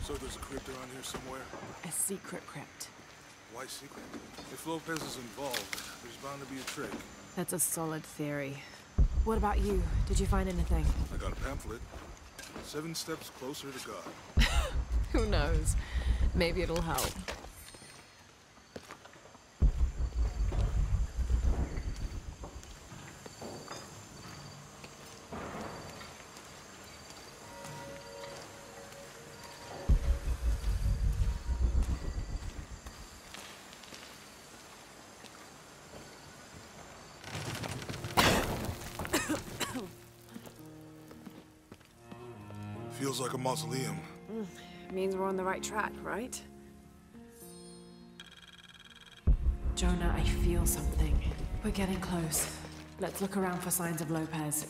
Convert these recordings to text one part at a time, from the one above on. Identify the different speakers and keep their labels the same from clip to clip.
Speaker 1: So there's a crypt around here somewhere?
Speaker 2: A secret crypt.
Speaker 1: Why secret? If Lopez is involved, there's bound to be a trick.
Speaker 2: That's a solid theory. What about you? Did you find anything?
Speaker 1: I got a pamphlet. 7 steps closer to God.
Speaker 2: Who knows? Maybe it'll help.
Speaker 1: Feels like a mausoleum.
Speaker 2: Means we're on the right track, right? Jonah, I feel something. We're getting close. Let's look around for signs of Lopez.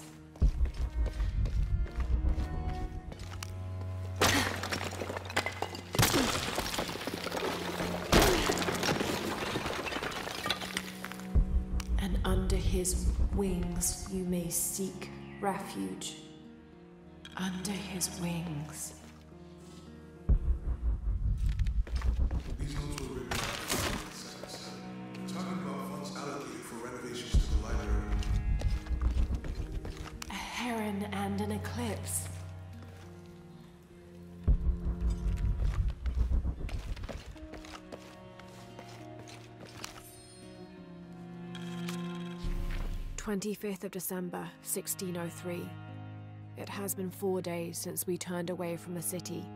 Speaker 2: And under his wings you may seek refuge. Under his wings.
Speaker 1: These notes were written talking about funds allocated for renovations to the library.
Speaker 2: A heron and an eclipse. "25th of December, 1603. It has been 4 days since we turned away from the city.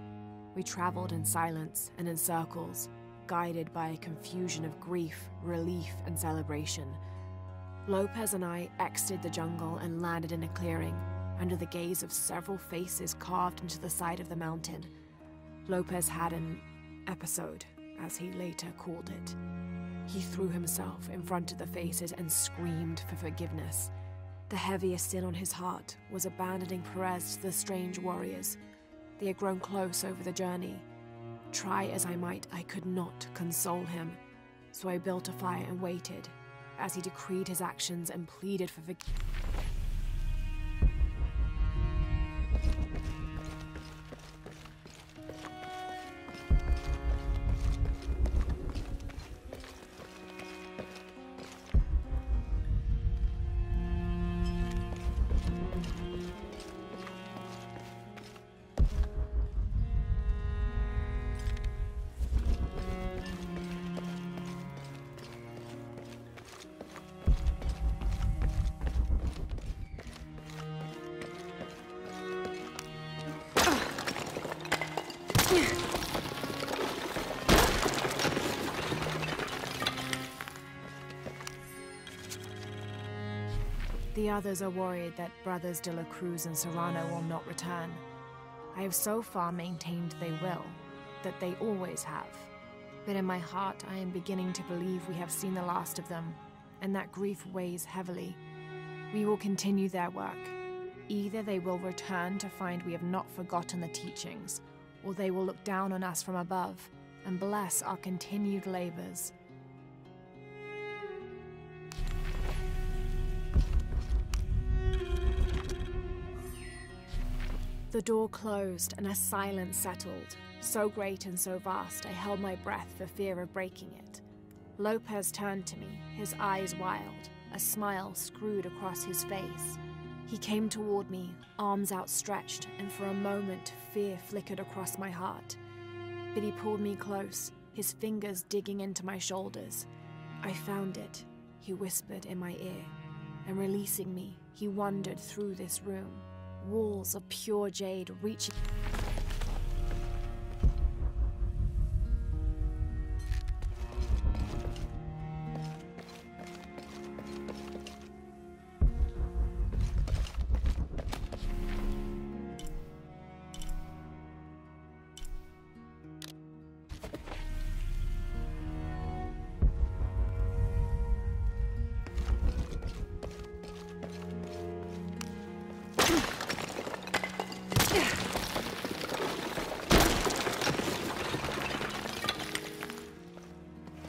Speaker 2: We traveled in silence and in circles, guided by a confusion of grief, relief, and celebration. Lopez and I exited the jungle and landed in a clearing, under the gaze of several faces carved into the side of the mountain. Lopez had an episode, as he later called it. He threw himself in front of the faces and screamed for forgiveness. The heaviest sin on his heart was abandoning Perez to the strange warriors. They had grown close over the journey. Try as I might, I could not console him. So I built a fire and waited, as he decreed his actions and pleaded for forgiveness. The others are worried that Brothers de la Cruz and Serrano will not return. I have so far maintained they will, that they always have. But in my heart, I am beginning to believe we have seen the last of them, and that grief weighs heavily. We will continue their work. Either they will return to find we have not forgotten the teachings, or they will look down on us from above and bless our continued labors. The door closed and a silence settled, so great and so vast I held my breath for fear of breaking it. Lopez turned to me, his eyes wild, a smile screwed across his face. He came toward me, arms outstretched, and for a moment fear flickered across my heart. But he pulled me close, his fingers digging into my shoulders. "I found it," he whispered in my ear, and releasing me, he wandered through this room. Walls of pure jade reaching...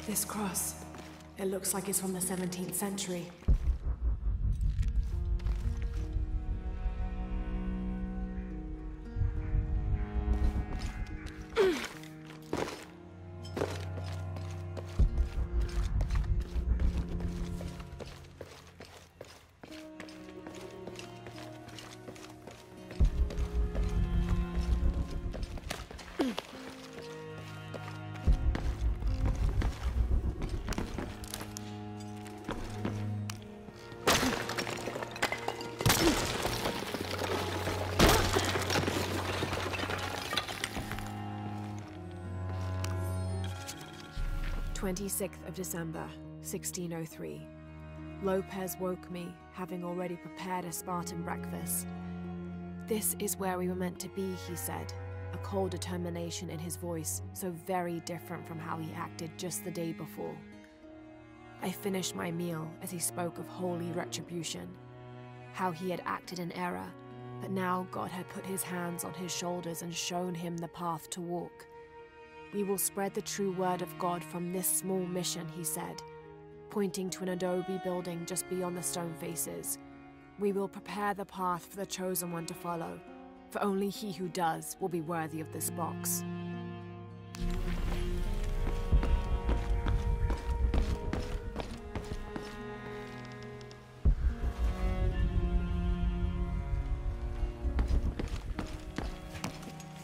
Speaker 2: This cross, it looks like it's from the 17th century. 26th of December, 1603. Lopez woke me, having already prepared a Spartan breakfast. "This is where we were meant to be," he said, a cold determination in his voice, so very different from how he acted just the day before. I finished my meal as he spoke of holy retribution, how he had acted in error, but now God had put his hands on his shoulders and shown him the path to walk. "We will spread the true word of God from this small mission," he said, pointing to an adobe building just beyond the stone faces. "We will prepare the path for the chosen one to follow, for only he who does will be worthy of this box."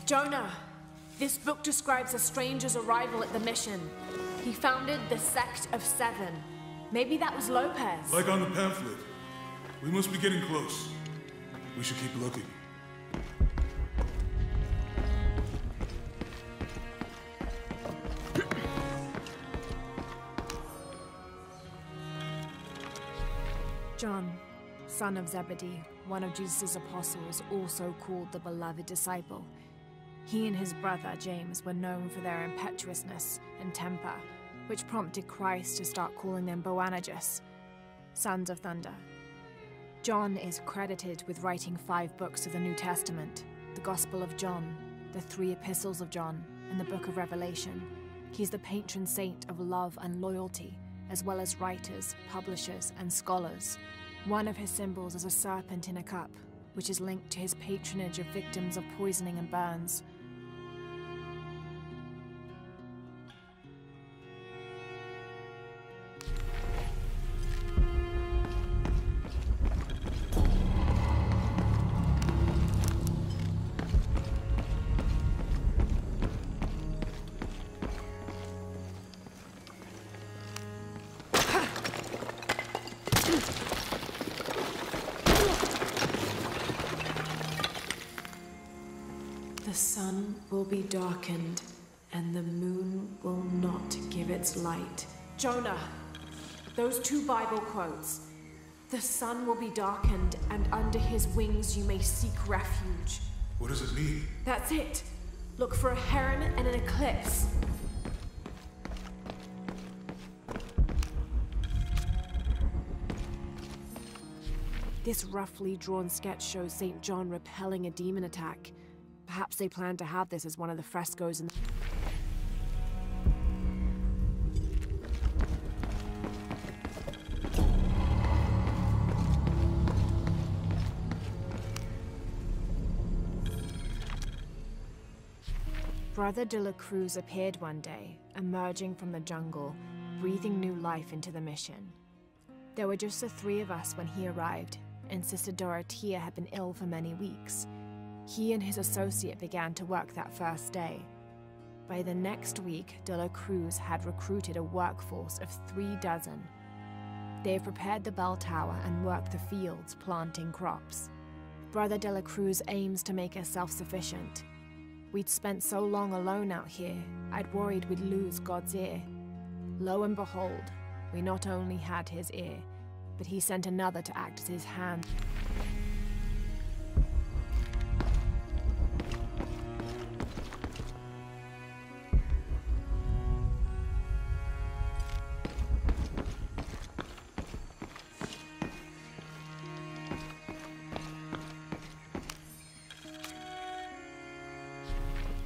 Speaker 2: Jonah! This book describes a stranger's arrival at the mission. He founded the Sect of Seven. Maybe that was Lopez.
Speaker 1: Like on the pamphlet. We must be getting close. We should keep looking.
Speaker 2: John, son of Zebedee, one of Jesus' apostles, also called the beloved disciple. He and his brother James were known for their impetuousness and temper, which prompted Christ to start calling them Boanerges, sons of thunder. John is credited with writing 5 books of the New Testament: the Gospel of John, the 3 epistles of John, and the book of Revelation. He's the patron saint of love and loyalty, as well as writers, publishers, and scholars. One of his symbols is a serpent in a cup, which is linked to his patronage of victims of poisoning and burns. The sun will be darkened, and the moon will not give its light. Jonah, those 2 Bible quotes. The sun will be darkened, and under his wings you may seek refuge.
Speaker 1: What does it mean?
Speaker 2: That's it. Look for a heron and an eclipse. This roughly drawn sketch shows St. John repelling a demon attack. Perhaps they plan to have this as one of the frescoes in the... Brother de la Cruz appeared one day, emerging from the jungle, breathing new life into the mission. There were just the 3 of us when he arrived, and Sister Dorothea had been ill for many weeks. He and his associate began to work that first day. By the next week, de la Cruz had recruited a workforce of 3 dozen. They have prepared the bell tower and worked the fields, planting crops. Brother de la Cruz aims to make us self-sufficient. We'd spent so long alone out here, I'd worried we'd lose God's ear. Lo and behold, we not only had his ear, but he sent another to act as his hand.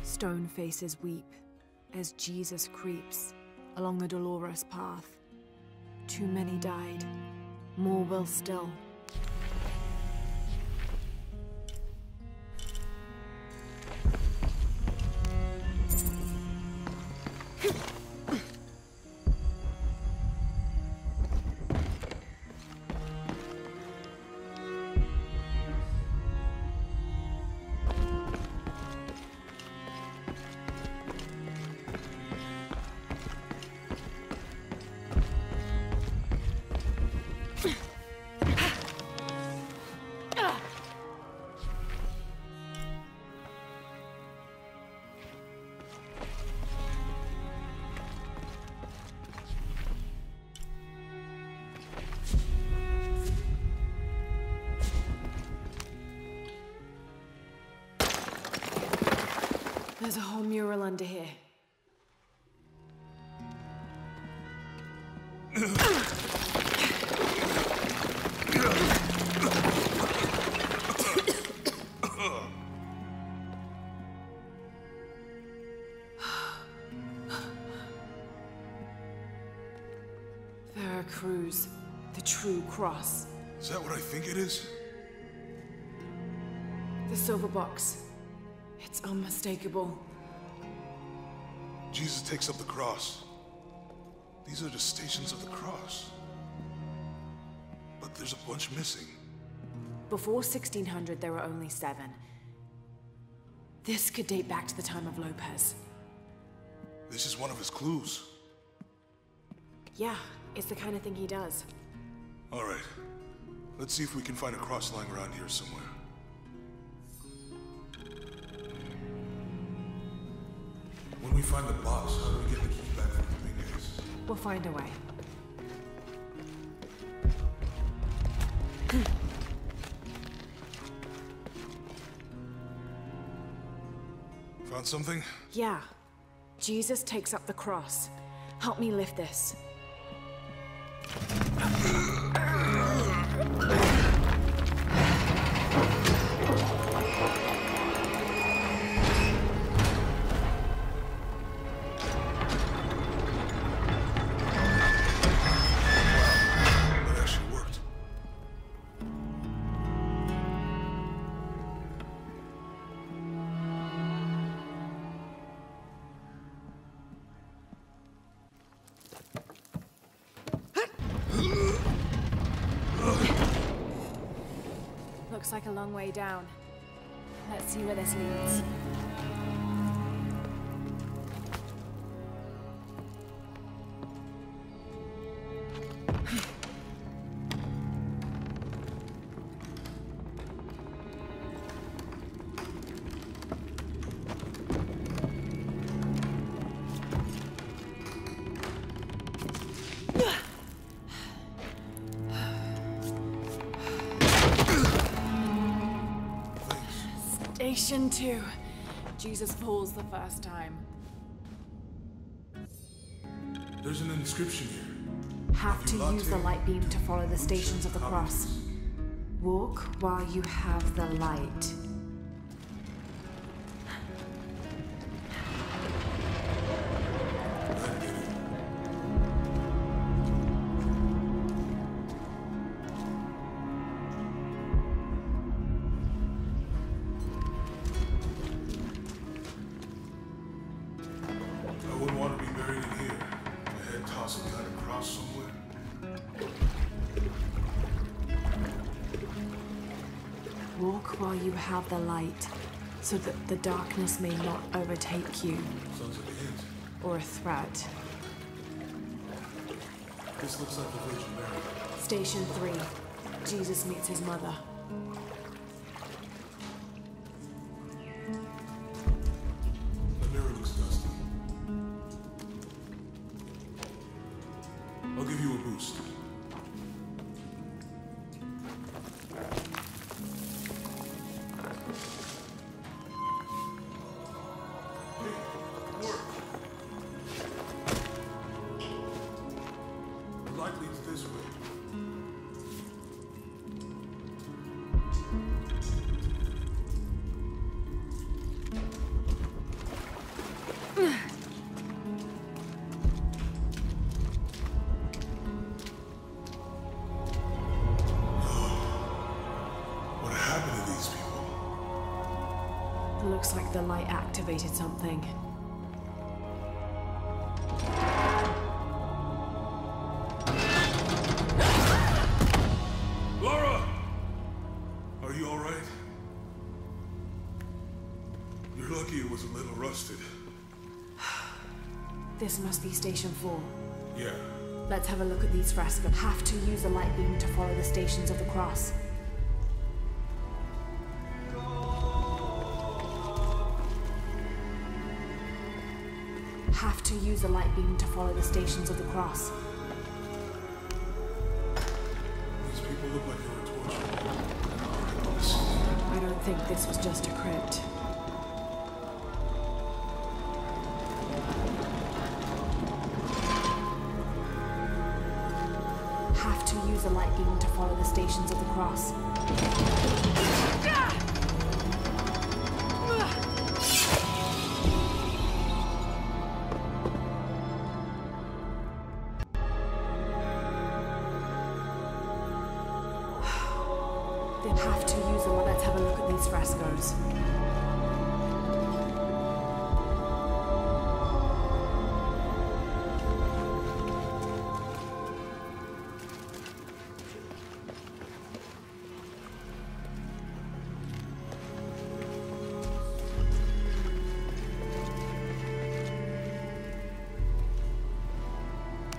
Speaker 2: Stone faces weep as Jesus creeps along the dolorous path. Too many died, more will still. There's a whole mural under here. Cruz, the true cross.
Speaker 1: Is that what I think it is?
Speaker 2: The silver box. It's unmistakable.
Speaker 1: Jesus takes up the cross. These are the stations of the cross. But there's a bunch missing.
Speaker 2: Before 1600, there were only 7. This could date back to the time of Lopez.
Speaker 1: This is one of his clues.
Speaker 2: Yeah, it's the kind of thing he does.
Speaker 1: All right. Let's see if we can find a cross lying around here somewhere. When we find the box, how do we get the key back from the big ace?
Speaker 2: We'll find a way.
Speaker 1: Found something?
Speaker 2: Yeah. Jesus takes up the cross. Help me lift this. Looks like a long way down. Let's see where this leads. Station 2. Jesus falls the first time.
Speaker 1: There's an inscription here.
Speaker 2: Have to use the light beam to follow the stations of the cross. Walk while you have the light. Walk while you have the light, so that the darkness may not overtake you.
Speaker 1: Sounds like a hint.
Speaker 2: Or a threat.
Speaker 1: This looks like the Virgin Mary.
Speaker 2: Station 3. Jesus meets his mother.
Speaker 1: The mirror looks dusty. I'll give you a boost.
Speaker 2: Looks like the light activated something.
Speaker 1: Laura! Are you all right? You're lucky it was a little rusted.
Speaker 2: This must be Station 4.
Speaker 1: Yeah.
Speaker 2: Let's have a look at these frescoes. Have to use a light beam to follow the stations of the cross. Have to use a light beam to follow the stations of the cross.
Speaker 1: These people look like they were tortured.
Speaker 2: I don't think this was just a crypt. the light beam to follow the stations of the cross. They have to use the light. Let's have a look at these frescoes.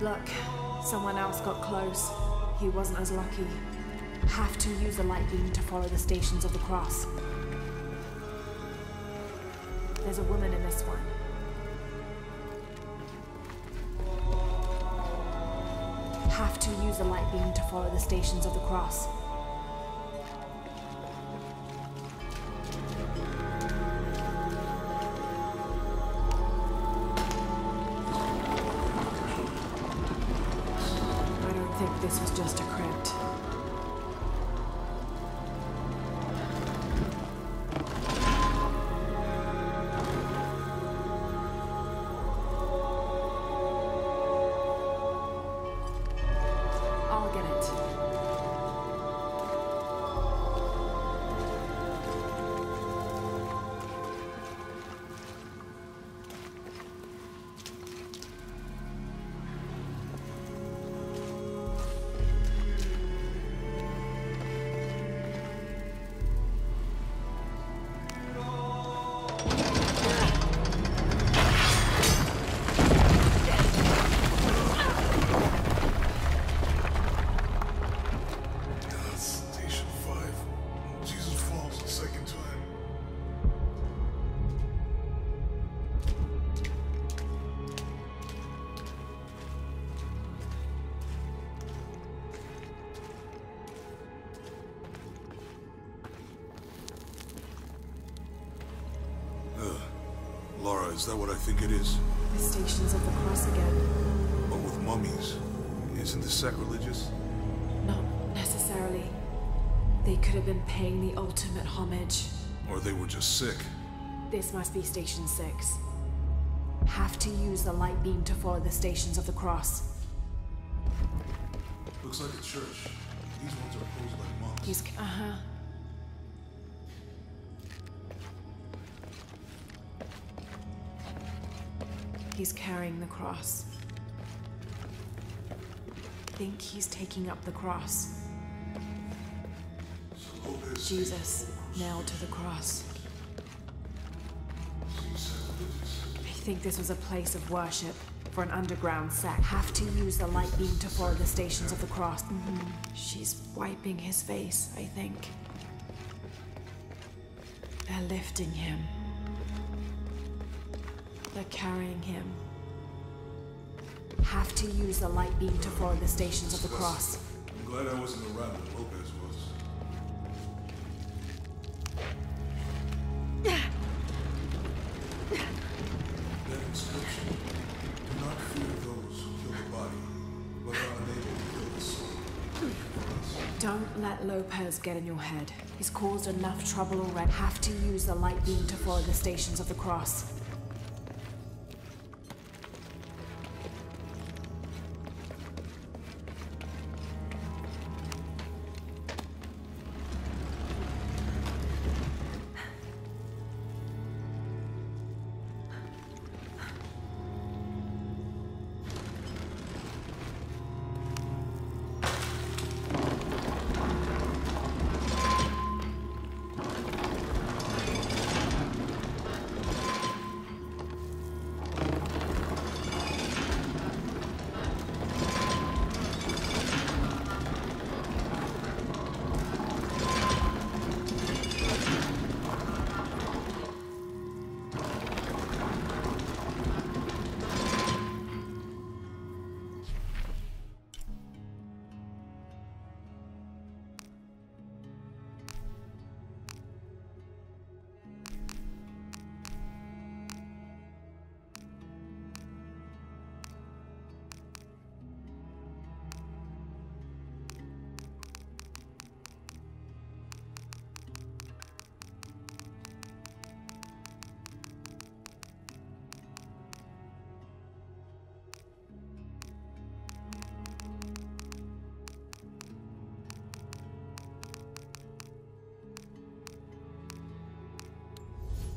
Speaker 2: Look, someone else got close. He wasn't as lucky. Have to use the light beam to follow the stations of the cross. There's a woman in this one. Have to use the light beam to follow the stations of the cross. I don't think this was just a crypt. I'll get it.
Speaker 1: Station 5. Jesus falls the second time. Laura, is that what I think it is?
Speaker 2: The stations of the cross again.
Speaker 1: But with mummies. Isn't this sacrilegious?
Speaker 2: Not necessarily. They could have been paying the ultimate homage.
Speaker 1: Or they were just sick?
Speaker 2: This must be Station 6. Have to use the light beam to follow the stations of the cross.
Speaker 1: Looks like a church. These ones are posed like monks.
Speaker 2: He's... He's carrying the cross. I think he's taking up the cross. Jesus, nailed to the cross. I think this was a place of worship for an underground sect. Have to use the light beam to follow the stations of the cross. She's wiping his face, I think. They're lifting him. They're carrying him. Have to use the light beam to follow the stations of the cross.
Speaker 1: I'm glad I wasn't around when Lopez was. That inscription. Do not fear those who kill the body, but are unable to kill the soul.
Speaker 2: Don't let Lopez get in your head. He's caused enough trouble already. Have to use the light beam to follow the stations of the cross.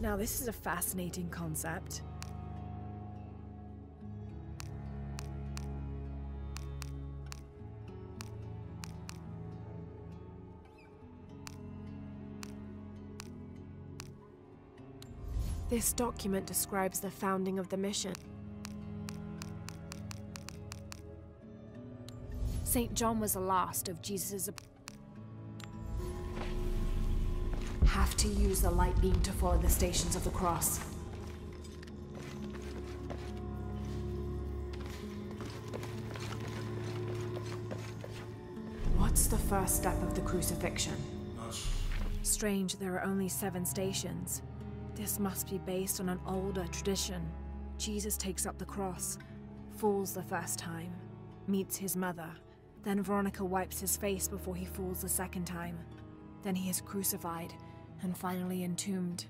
Speaker 2: Now this is a fascinating concept. This document describes the founding of the mission. St. John was the last of Jesus' have to use the light beam to follow the Stations of the Cross. What's the first step of the crucifixion? Strange, there are only 7 stations. This must be based on an older tradition. Jesus takes up the cross, falls the first time, meets his mother. Then Veronica wipes his face before he falls the second time. Then he is crucified and finally entombed.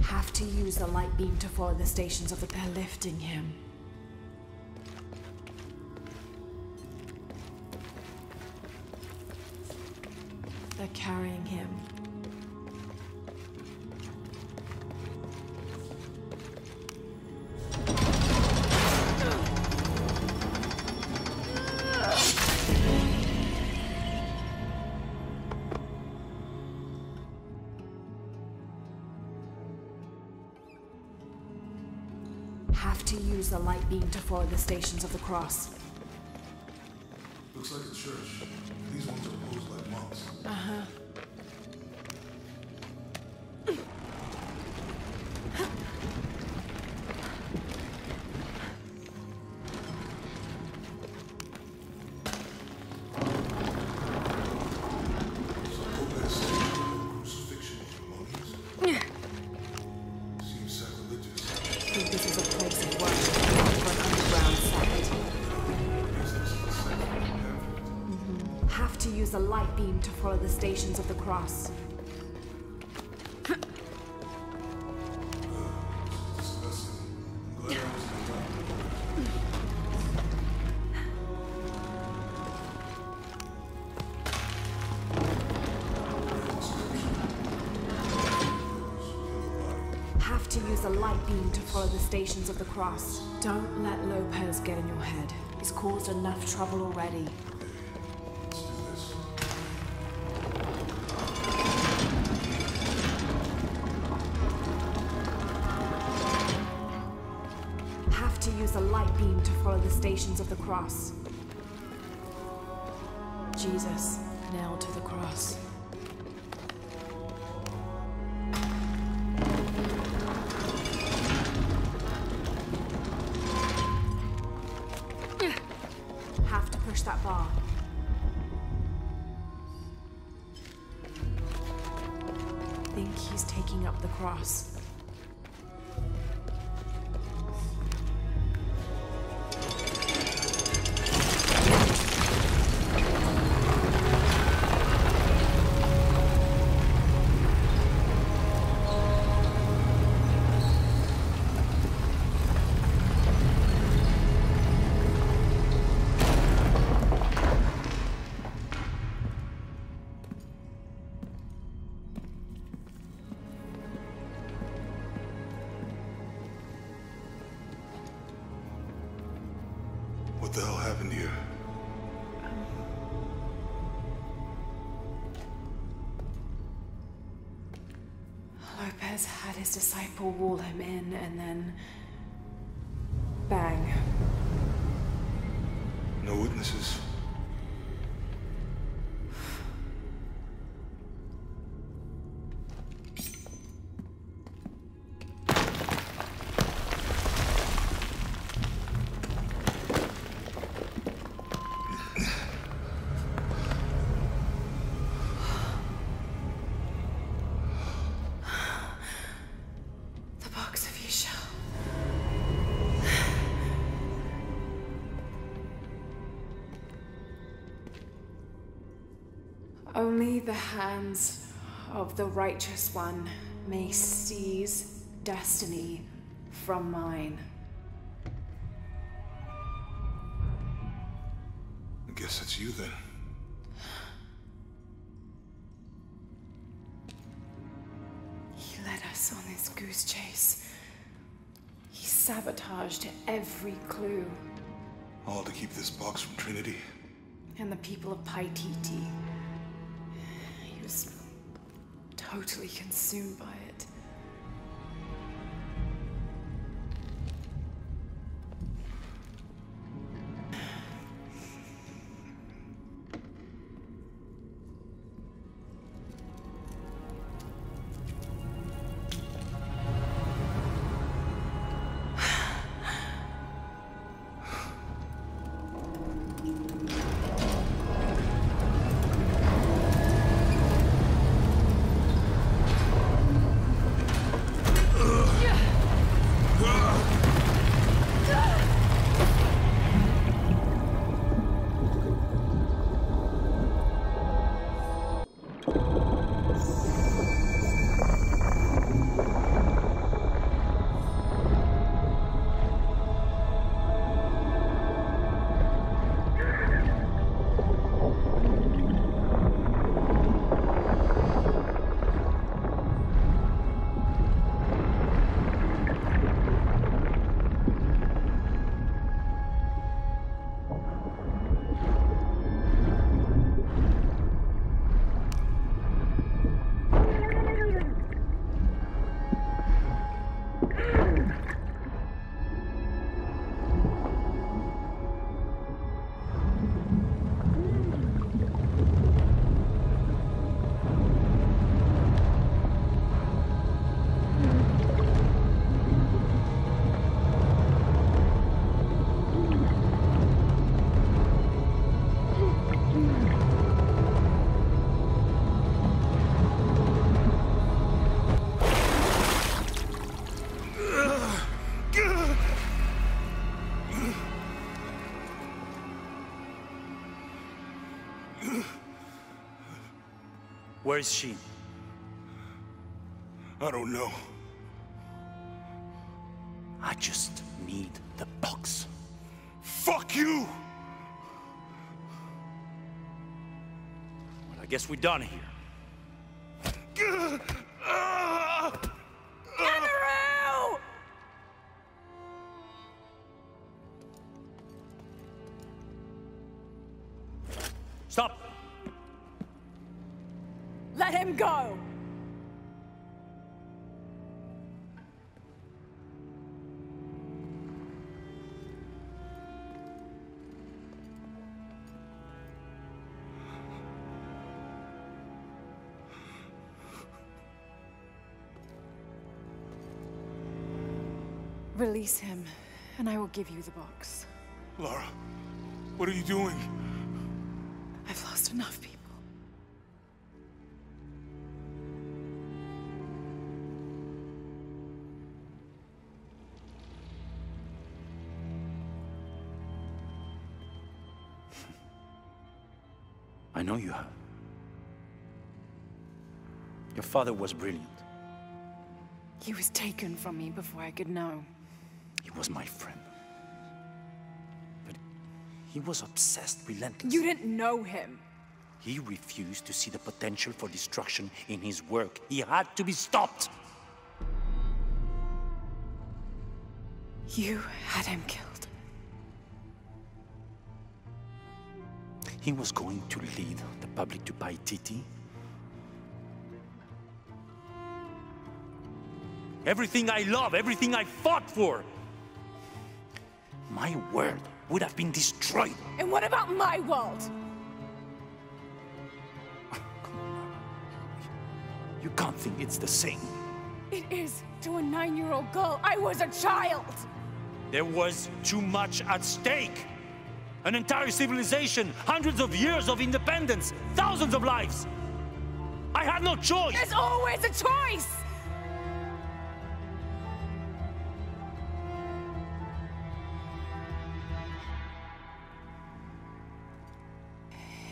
Speaker 2: Have to use the light beam to follow the Stations of the... They're lifting him. They're carrying him. Have to use the light beam to follow the Stations of the Cross.
Speaker 1: Looks like a church. These ones are posed like monks.
Speaker 2: Uh-huh. The light beam to follow the Stations of the Cross. Have to use the light beam to follow the Stations of the Cross. Don't let Lopez get in your head. He's caused enough trouble already. To use the light beam to follow the Stations of the Cross. Jesus, nailed to the cross. Have to push that bar. Think he's taking up the cross.
Speaker 1: What the hell happened here?
Speaker 2: Lopez had his disciple wall him in, and then... bang.
Speaker 1: No witnesses?
Speaker 2: Only the hands of the Righteous One may seize destiny from mine.
Speaker 1: I guess it's you then.
Speaker 2: He led us on this goose chase. He sabotaged every clue.
Speaker 1: All to keep this box from Trinity.
Speaker 2: And the people of Paititi. He was totally consumed by it.
Speaker 3: Where is she?
Speaker 1: I don't know.
Speaker 3: I just need the box.
Speaker 1: Fuck you!
Speaker 3: Well, I guess we're done here.
Speaker 2: Amaru!
Speaker 3: Stop!
Speaker 2: Let him go! Release him, and I will give you the box.
Speaker 1: Lara, what are you doing?
Speaker 2: I've lost enough people.
Speaker 3: I know you have. Your father was brilliant.
Speaker 2: He was taken from me before I could know.
Speaker 3: He was my friend. But he was obsessed, relentless.
Speaker 2: You didn't know him.
Speaker 3: He refused to see the potential for destruction in his work. He had to be stopped.
Speaker 2: You had him killed.
Speaker 3: He was going to lead the public to Paititi. Everything I love, everything I fought for. My world would have been destroyed.
Speaker 2: And what about my world?
Speaker 3: You can't think it's the same.
Speaker 2: It is to a 9-year-old girl. I was a child.
Speaker 3: There was too much at stake. An entire civilization, hundreds of years of independence, thousands of lives. I had no choice.
Speaker 2: There's always a choice.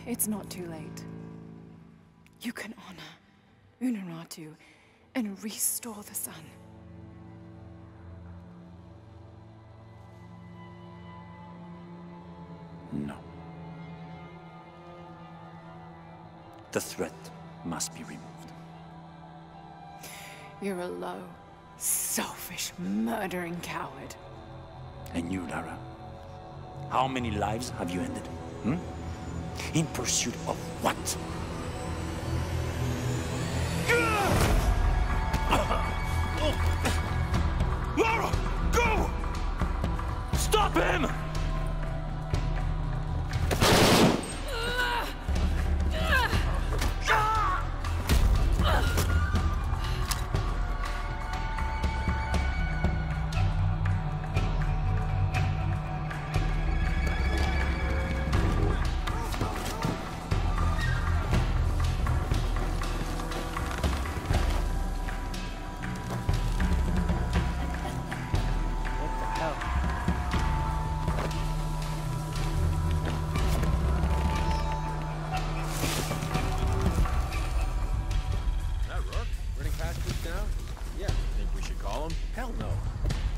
Speaker 2: It's not too late. you can honor Unuratu and restore the sun.
Speaker 3: No. The threat must be removed.
Speaker 2: You're a low, selfish, murdering coward.
Speaker 3: And you, Lara? How many lives have you ended? In pursuit of what? Lara! Go! Stop him!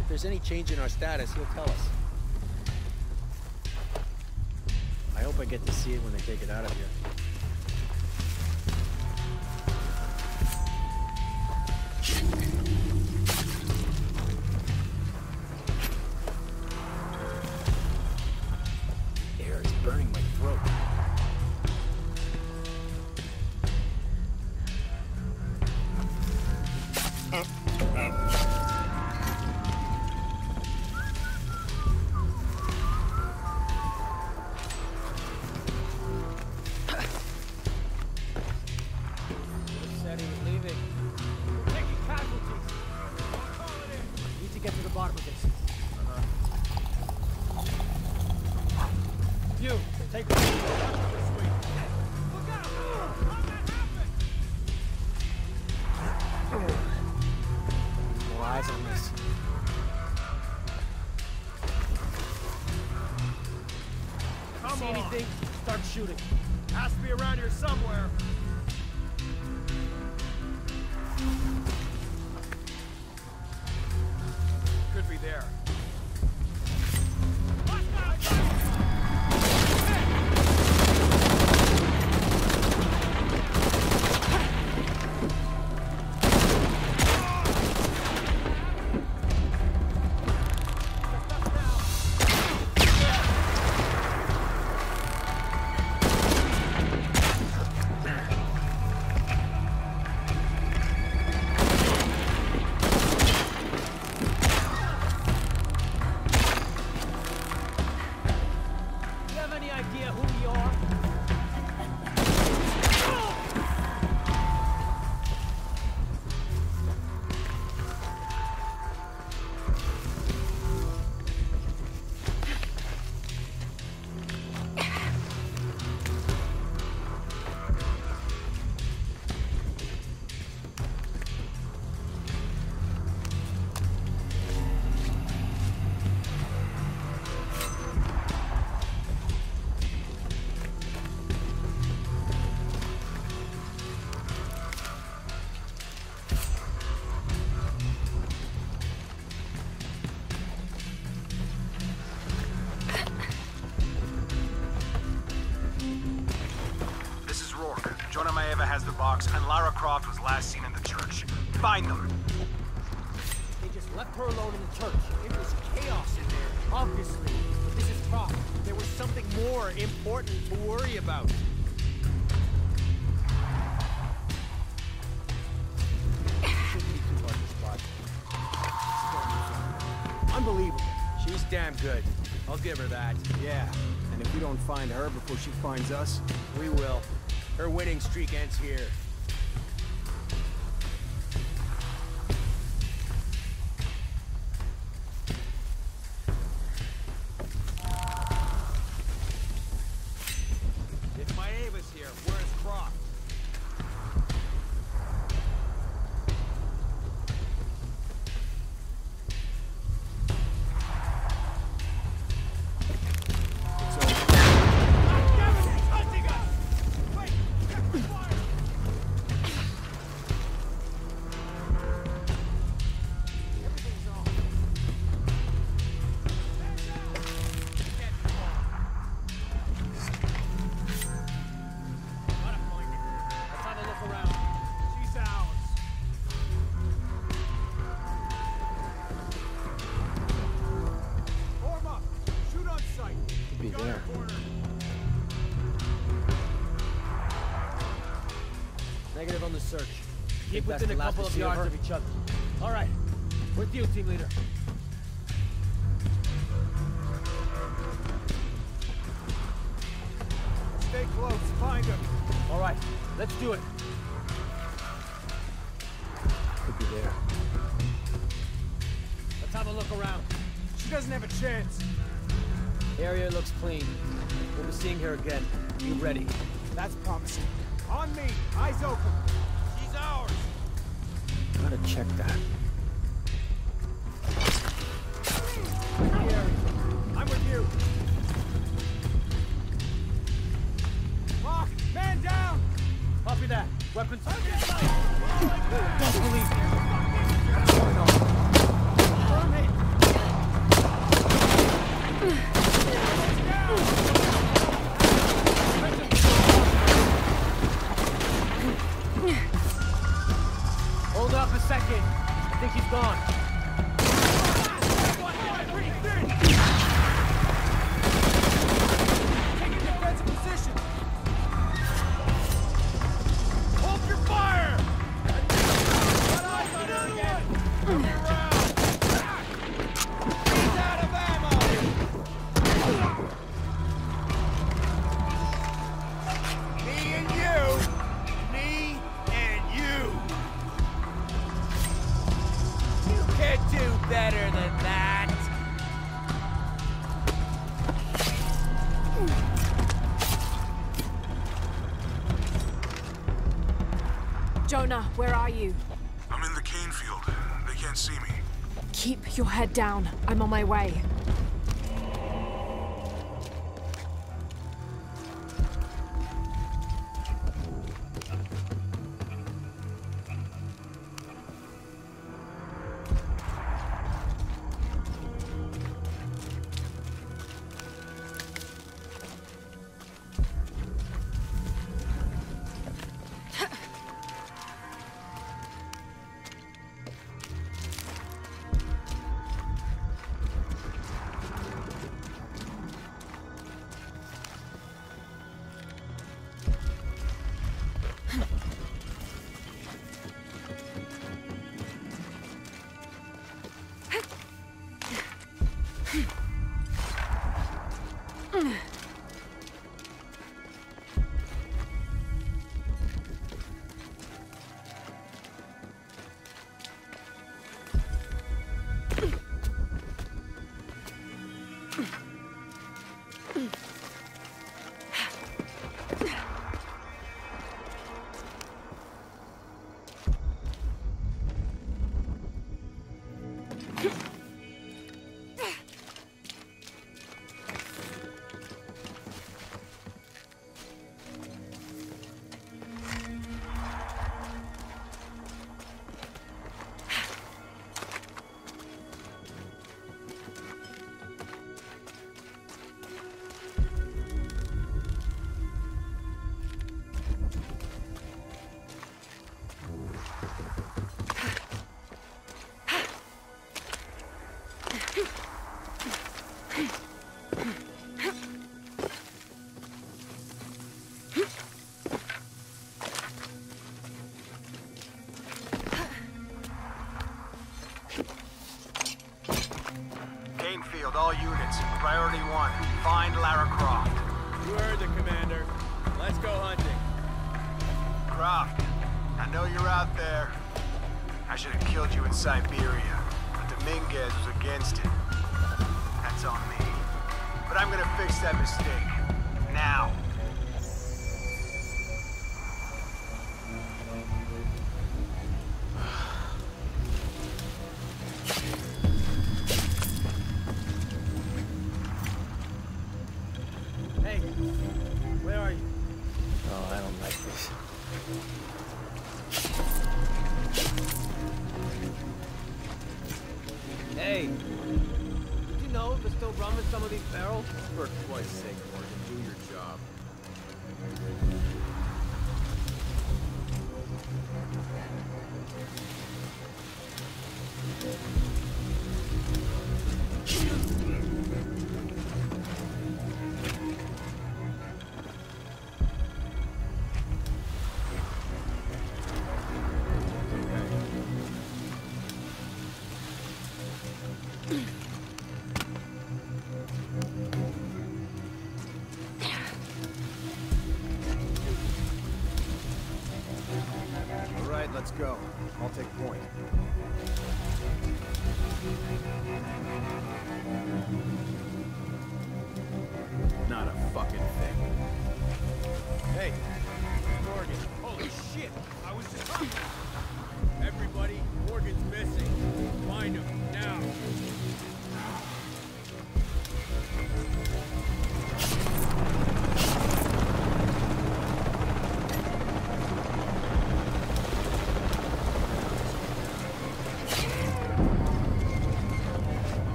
Speaker 4: If there's any change in our status, he'll tell us. I hope I get to see it when they take it out of here. Air is burning my throat.
Speaker 5: Start shooting. Has to be around here somewhere. Could be there. Has the box, and Lara Croft was last seen in the church. Find them.
Speaker 4: They just left her alone in the church. It was chaos in there, obviously. But this is Croft. There was something more important to worry about. Shouldn't be too hard to spot. Unbelievable. She's damn good. I'll give her that. Yeah. And if we don't find her before she finds us, we will. Her winning streak ends here.
Speaker 5: If my Ava's here, where's Croft?
Speaker 4: search. Keep within a couple of yards of each other. All right. With you, team leader.
Speaker 6: Stay close. Find him.
Speaker 4: All right. Let's do it. Could be there. Let's have a look around.
Speaker 6: She doesn't have a chance.
Speaker 4: Area looks clean. We'll be seeing her again. Be ready.
Speaker 6: That's promising. On me. Eyes open. She's ours.
Speaker 4: Gotta check that.
Speaker 6: Here. I'm with you. Lock. Man down.
Speaker 4: Copy that. Weapons.
Speaker 6: Don't
Speaker 4: Don't
Speaker 6: believe
Speaker 4: believe
Speaker 6: me.
Speaker 4: What's going on?
Speaker 6: Burn it.
Speaker 4: Hold up a second. I think he's gone.
Speaker 6: Taking defensive position. Hold your fire. Got eyes on her again. Move around. He's out of ammo. Me and you. Me and you. You can't do better than that.
Speaker 2: Jonah, where are you?
Speaker 1: I'm in the cane field. They can't see me.
Speaker 2: Keep your head down. I'm on my way.
Speaker 5: Field, all units. Priority 1. Find Lara Croft.
Speaker 6: You heard the commander. Let's go hunting.
Speaker 5: Croft, I know you're out there. I should have killed you in Siberia, but Dominguez was against it. That's on me. But I'm gonna fix that mistake. Now.
Speaker 4: Hey, where are you? Oh, I don't like this. Hey, did you know there's still rum in some of these barrels?
Speaker 6: For Christ's sake, Morgan, do your job.
Speaker 4: take point. Not a fucking thing. Hey, Morgan. Holy shit! I was just... Everybody, Morgan's missing. Find him, now.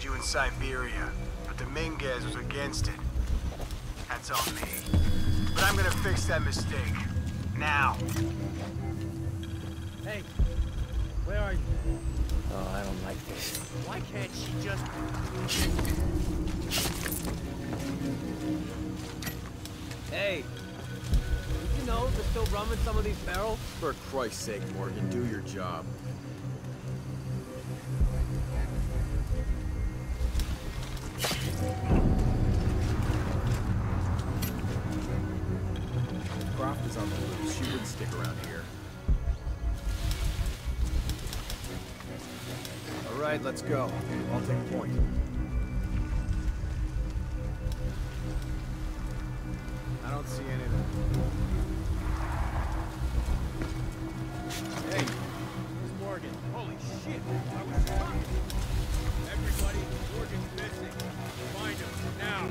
Speaker 5: You in Siberia, but Dominguez was against it. That's on me. But I'm gonna fix that mistake. Now.
Speaker 4: Hey, where are you?
Speaker 7: Oh, I don't like this.
Speaker 4: Why can't she just... Hey, did you know they're still rum in some of these barrels?
Speaker 8: For Christ's sake, Morgan, do your job. Croft is on the loose. She wouldn't stick around here. All right, let's go. I'll take point. I don't see anything. Hey, where's Morgan? Holy shit! I was talking. Everybody, Morgan's missing. Find him now.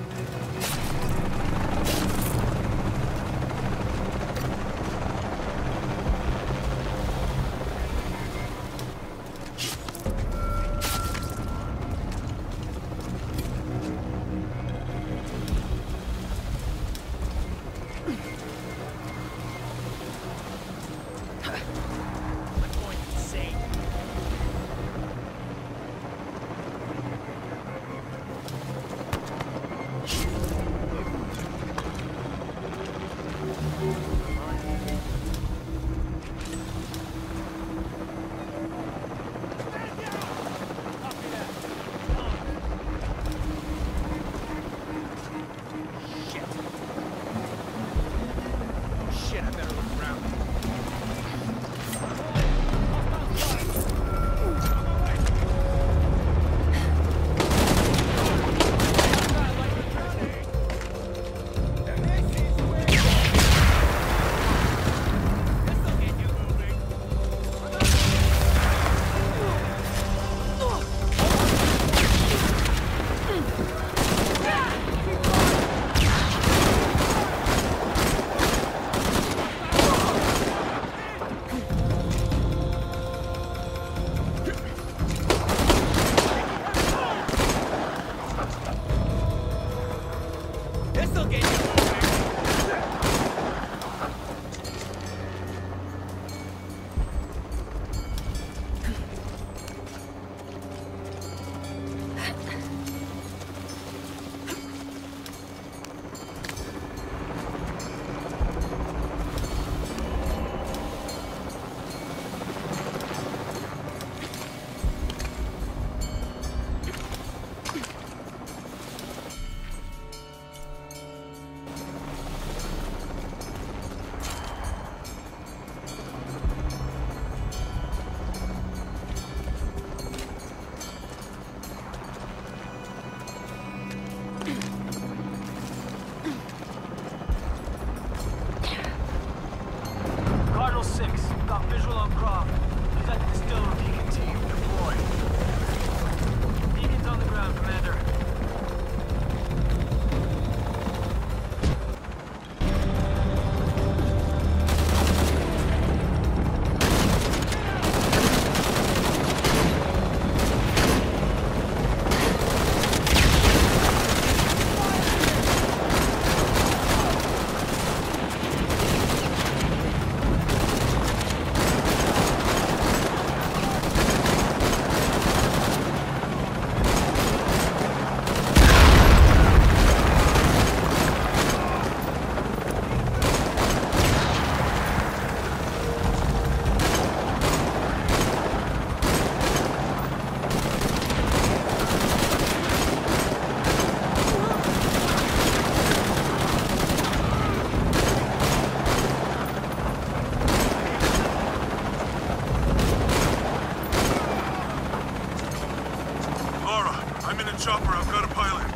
Speaker 1: the chopper. I've got a pilot.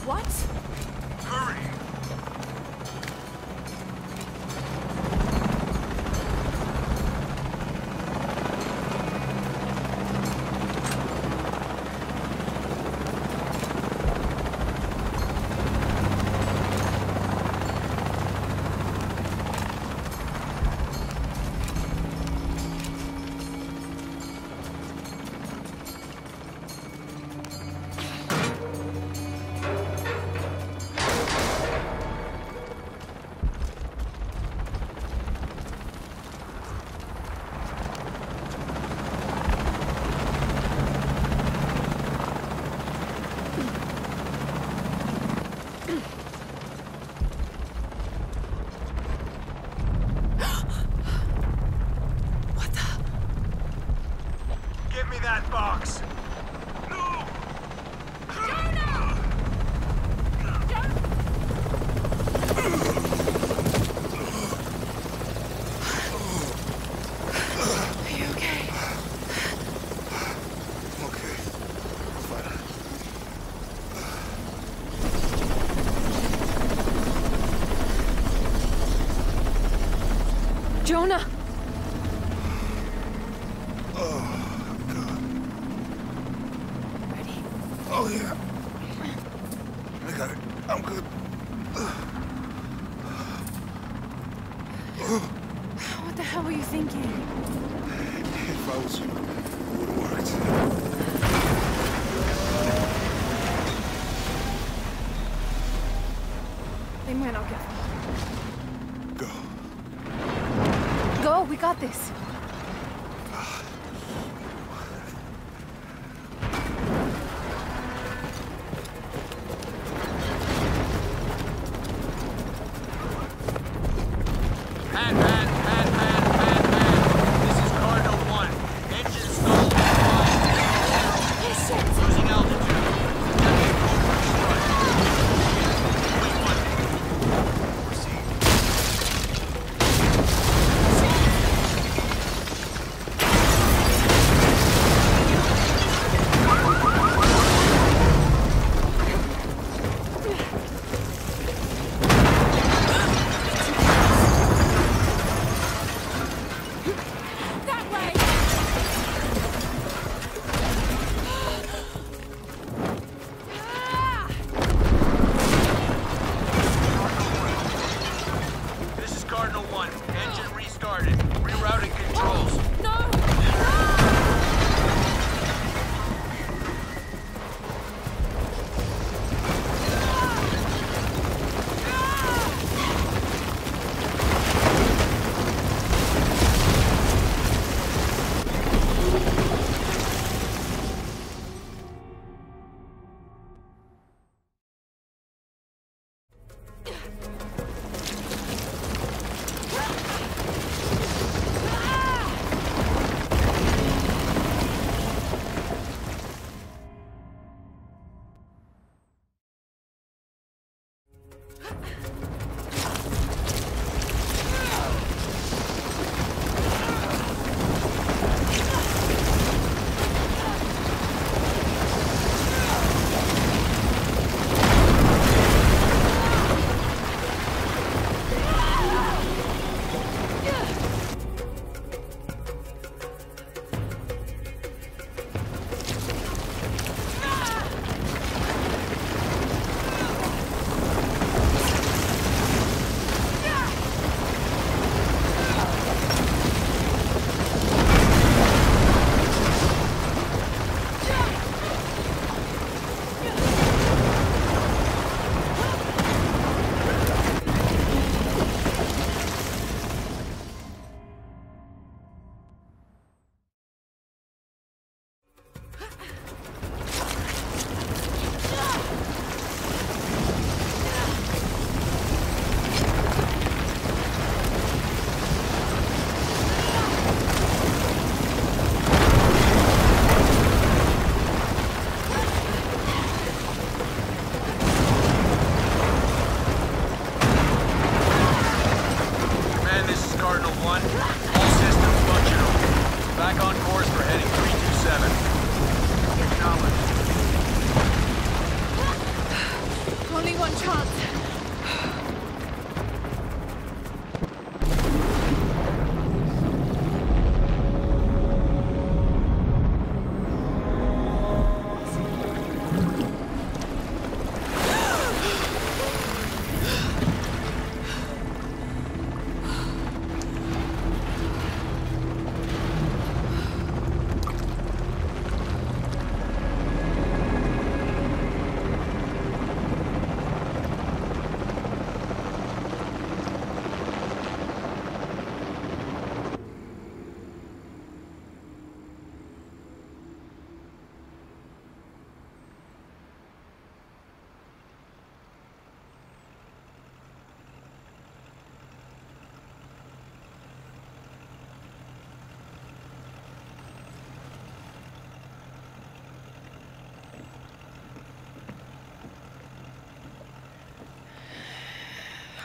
Speaker 2: What?
Speaker 1: Hurry!
Speaker 5: That box.
Speaker 1: No!
Speaker 2: Are you okay?
Speaker 1: Okay. Fine.
Speaker 2: Jonah!
Speaker 1: Oh, yeah. I got it. I'm good.
Speaker 2: What the hell were you thinking?
Speaker 1: If I was you, it would have worked.
Speaker 2: They might not get far.
Speaker 1: Go.
Speaker 2: Go, we got this.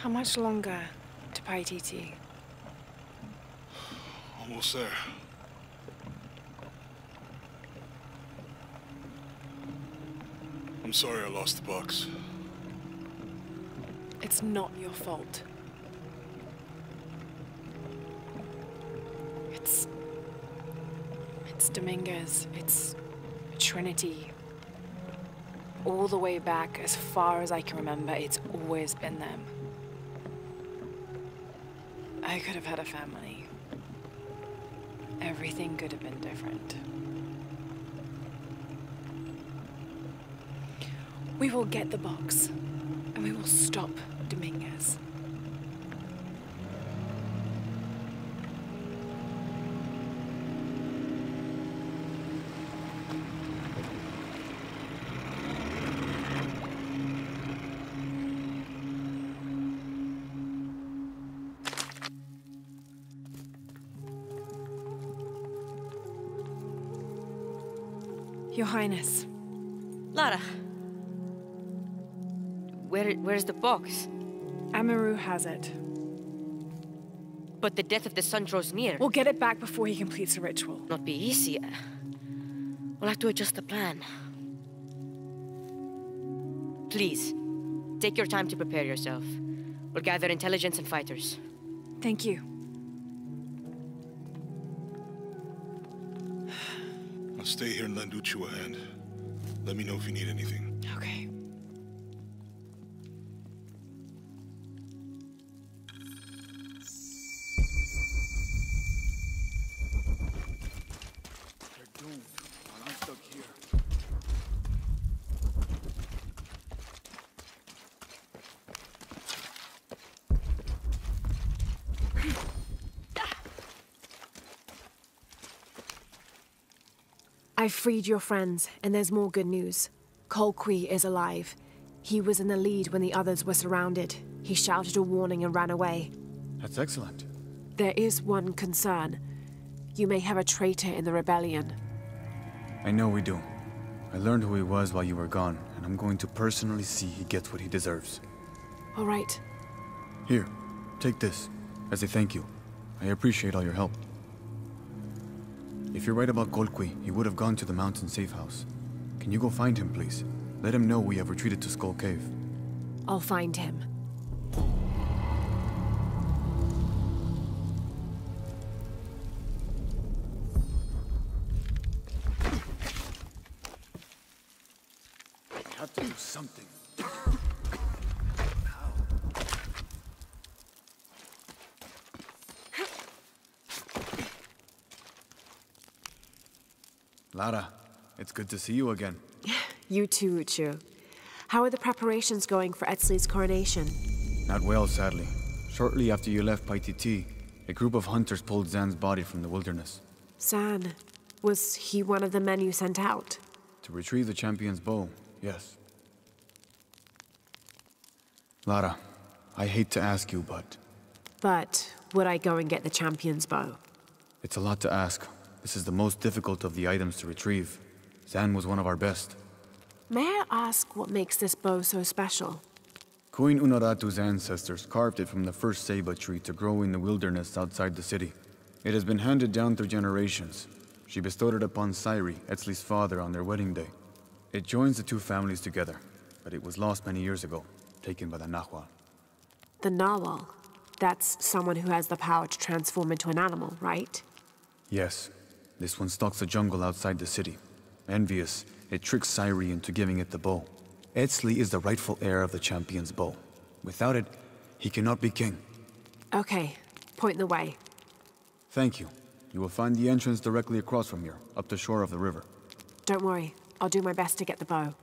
Speaker 2: How much longer to Paititi?
Speaker 1: Almost there. I'm sorry I lost the box.
Speaker 2: It's not your fault. It's Dominguez. It's Trinity. All the way back, as far as I can remember, it's always been them. I could have had a family. Everything could have been different. We will get the box, and we will stop Dominguez. Your Highness.
Speaker 9: Lara. Where's the box?
Speaker 2: Amaru has it.
Speaker 9: But the death of the sun draws near.
Speaker 2: We'll get it back before he completes the ritual.
Speaker 9: Not be easy. We'll have to adjust the plan. Please, take your time to prepare yourself. We'll gather intelligence and fighters.
Speaker 2: Thank you.
Speaker 1: I'll stay here and lend Uchu a hand. Let me know if you need anything.
Speaker 2: Okay.
Speaker 6: They're doomed, and I'm stuck here.
Speaker 2: I've freed your friends, and there's more good news. Colqui is alive. He was in the lead when the others were surrounded. He shouted a warning and ran away.
Speaker 10: That's excellent.
Speaker 2: There is one concern. You may have a traitor in the rebellion.
Speaker 10: I know we do. I learned who he was while you were gone, and I'm going to personally see he gets what he deserves.
Speaker 2: All right.
Speaker 10: Here, take this, as a thank you. I appreciate all your help. If you're right about Colqui, he would have gone to the mountain safe house. Can you go find him, please? Let him know we have retreated to Skull Cave.
Speaker 2: I'll find him.
Speaker 10: I have to do something. Lara, it's good to see you again.
Speaker 2: You too, Uchu. How are the preparations going for Etzli's coronation?
Speaker 10: Not well, sadly. Shortly after you left Paititi, a group of hunters pulled Zan's body from the wilderness.
Speaker 2: Zan, was he one of the men you sent out?
Speaker 10: To retrieve the champion's bow, yes. Lara, I hate to ask you, but...
Speaker 2: But would I go and get the champion's bow?
Speaker 10: It's a lot to ask. This is the most difficult of the items to retrieve. Zan was one of our best.
Speaker 2: May I ask what makes this bow so special?
Speaker 10: Queen Unaratu's ancestors carved it from the first ceiba tree to grow in the wilderness outside the city. It has been handed down through generations. She bestowed it upon Sairi, Etzli's father, on their wedding day. It joins the two families together, but it was lost many years ago, taken by the Nahual.
Speaker 2: The Nawal? That's someone who has the power to transform into an animal, right?
Speaker 10: Yes. This one stalks the jungle outside the city. Envious, it tricks Sairi into giving it the bow. Etzli is the rightful heir of the champion's bow. Without it, he cannot be king.
Speaker 2: Okay, point the way.
Speaker 10: Thank you. You will find the entrance directly across from here, up the shore of the river.
Speaker 2: Don't worry, I'll do my best to get the bow.